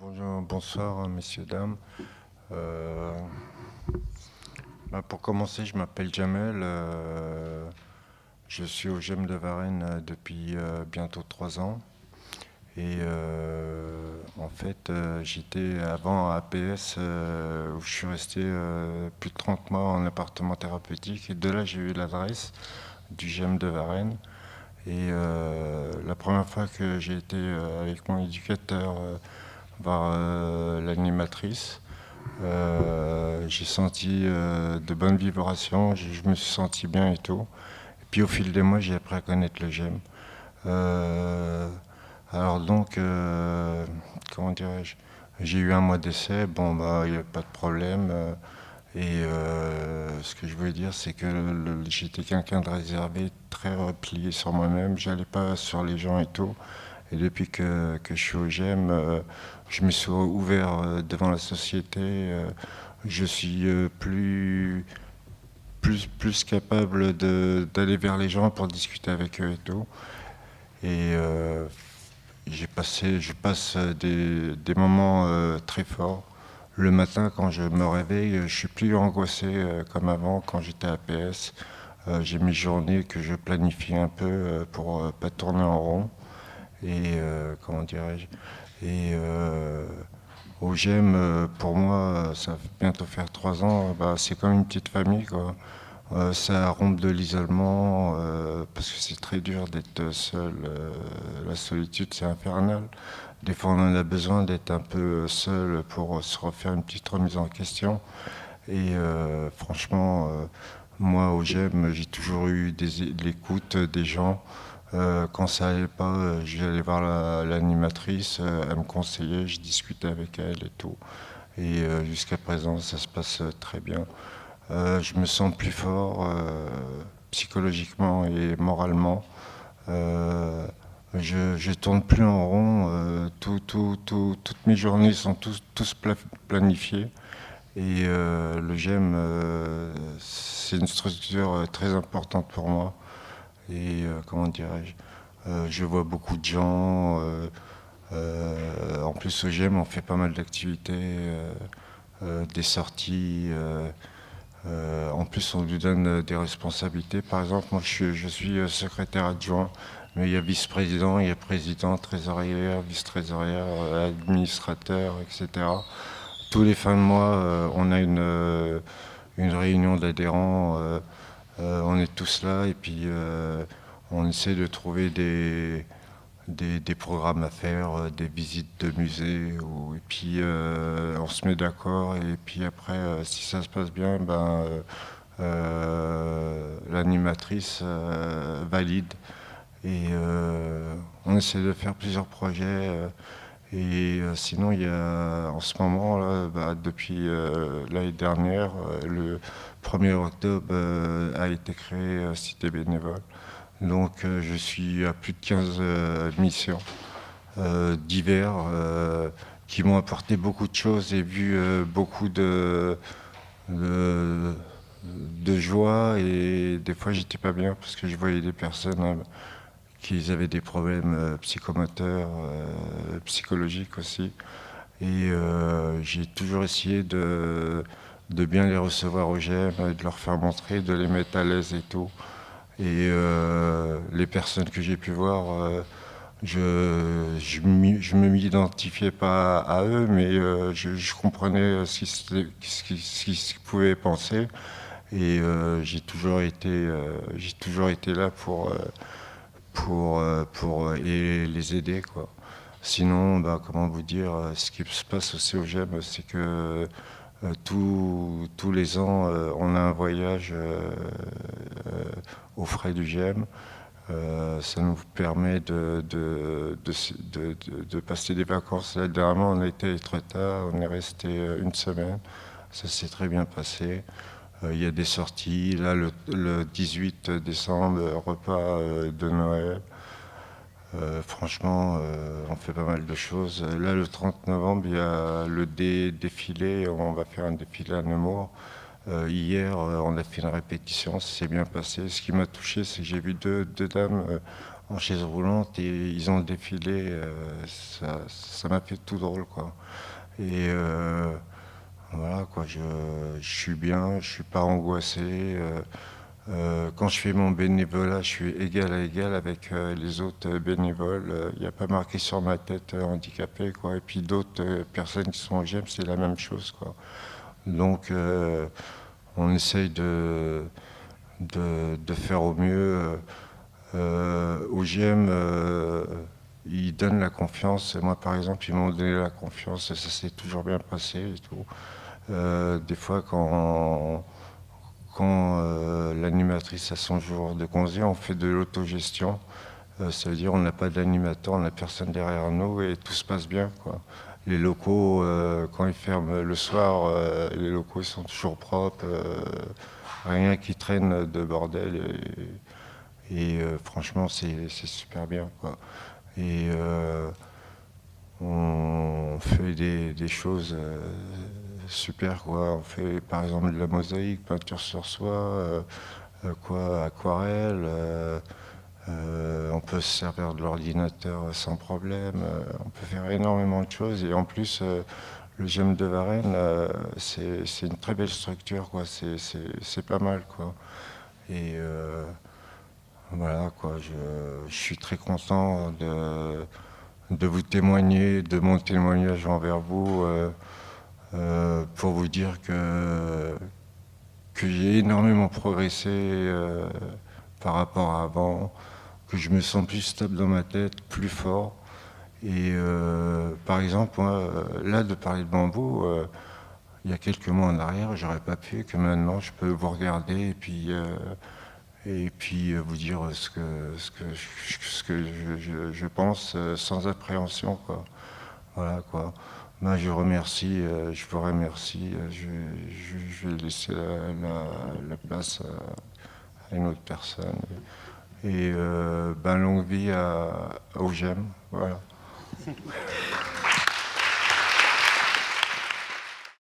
Bonjour, bonsoir, messieurs, dames. Euh, pour commencer, je m'appelle Jamel. Je suis au GEM de Varennes depuis bientôt 3 ans. Et en fait, j'étais avant à APS où je suis resté plus de 30 mois en appartement thérapeutique. Et de là, j'ai eu l'adresse du GEM de Varennes. Et la première fois que j'ai été avec mon éducateur voir l'animatrice, j'ai senti de bonnes vibrations, je me suis senti bien et tout. Et puis au fil des mois, j'ai appris à connaître le GEM. Euh, alors donc, comment dirais-je, j'ai eu un mois d'essai, bon bah il n'y a pas de problème. Et ce que je veux dire, c'est que j'étais quelqu'un de réservé, très replié sur moi-même, j'allais pas sur les gens et tout. Et depuis que je suis au GEM, je me suis ouvert devant la société. Je suis plus capable d'aller vers les gens pour discuter avec eux et tout. Et je passe des moments très forts. Le matin, quand je me réveille, je suis plus angoissé comme avant quand j'étais à APS. J'ai mes journées que je planifie un peu pour pas tourner en rond. Et comment dirais-je. Et au GEM, pour moi, ça va bientôt faire 3 ans. Bah, c'est comme une petite famille, quoi. Ça rompt de l'isolement parce que c'est très dur d'être seul. La solitude, c'est infernal. Des fois, on en a besoin d'être un peu seul pour se refaire une petite remise en question. Et franchement, moi, au GEM, j'ai toujours eu de l'écoute des gens. Quand ça allait pas, j'allais voir l'animatrice, elle me conseillait, je discutais avec elle et tout. Et jusqu'à présent, ça se passe très bien. Je me sens plus fort psychologiquement et moralement. Je tourne plus en rond. Toutes mes journées sont tous planifiées. Et le GEM, c'est une structure très importante pour moi. Et comment dirais-je, je vois beaucoup de gens. En plus, au GEM, on fait pas mal d'activités, des sorties. En plus, on lui donne des responsabilités. Par exemple, moi, je suis secrétaire adjoint, mais il y a vice-président, il y a président, trésorière, vice-trésorière, administrateur, etc. Tous les fins de mois, on a une réunion d'adhérents. On est tous là et puis on essaie de trouver des programmes à faire, des visites de musées, et puis on se met d'accord et puis après, si ça se passe bien, ben, l'animatrice valide et on essaie de faire plusieurs projets. Et sinon, il y a en ce moment, là, bah, depuis l'année dernière, le 1er octobre a été créé Cité Bénévole. Donc je suis à plus de 15 missions divers qui m'ont apporté beaucoup de choses et vu beaucoup de, de joie. Et des fois, j'étais pas bien parce que je voyais des personnes qui avaient des problèmes psychomoteurs, psychologiques aussi. Et j'ai toujours essayé de bien les recevoir au GEM, de leur faire montrer, de les mettre à l'aise et tout. Et les personnes que j'ai pu voir, je me m'identifiais pas à eux, mais je comprenais ce qu'ils pouvaient penser. Et j'ai toujours été là pour les aider, quoi. Sinon, bah, comment vous dire, ce qui se passe aussi au GEM, c'est que tous les ans, on a un voyage aux frais du GEM. Ça nous permet de passer des vacances. Là, dernièrement, on a été à Étretat, on est resté une semaine. Ça s'est très bien passé. Il y a des sorties. Là, le 18 décembre, repas de Noël. Franchement, on fait pas mal de choses. Là, le 30 novembre, il y a le défilé. On va faire un défilé à Nemours. Hier, on a fait une répétition, ça s'est bien passé. Ce qui m'a touché, c'est que j'ai vu deux dames en chaise roulante et ils ont défilé. Ça m'a fait tout drôle, quoi. Et voilà, quoi. Je suis bien, je suis pas angoissé. Quand je fais mon bénévolat, je suis égal à égal avec les autres bénévoles. Il n'y a pas marqué sur ma tête handicapé, quoi. Et puis d'autres personnes qui sont au GEM, c'est la même chose, quoi. Donc, on essaye de faire au mieux. Au GM, ils donnent la confiance. Moi, par exemple, ils m'ont donné la confiance et ça s'est toujours bien passé et tout. Des fois, quand l'animatrice a son jour de congé, on fait de l'autogestion. Ça veut dire on n'a pas d'animateur, on n'a personne derrière nous et tout se passe bien, quoi. Les locaux, quand ils ferment le soir, les locaux ils sont toujours propres, rien qui traîne de bordel. Et franchement, c'est super bien, quoi. Et on fait des choses super, quoi. On fait par exemple de la mosaïque, peinture sur soie, aquarelle. On peut se servir de l'ordinateur sans problème. On peut faire énormément de choses. Et en plus, le GEM de Varennes, c'est une très belle structure, quoi. C'est pas mal, quoi. Et voilà, quoi. Je suis très content de vous témoigner, de mon témoignage envers vous, pour vous dire que j'ai énormément progressé par rapport à avant, que je me sens plus stable dans ma tête, plus fort. Et par exemple, moi, là, de parler de bambou, il y a quelques mois en arrière, j'aurais pas pu, que maintenant je peux vous regarder et puis vous dire ce que je pense sans appréhension, quoi. Voilà, quoi. Ben, je remercie, je vous remercie. Je vais laisser la place à une autre personne. Et ben, longue vie au GEM. Voilà.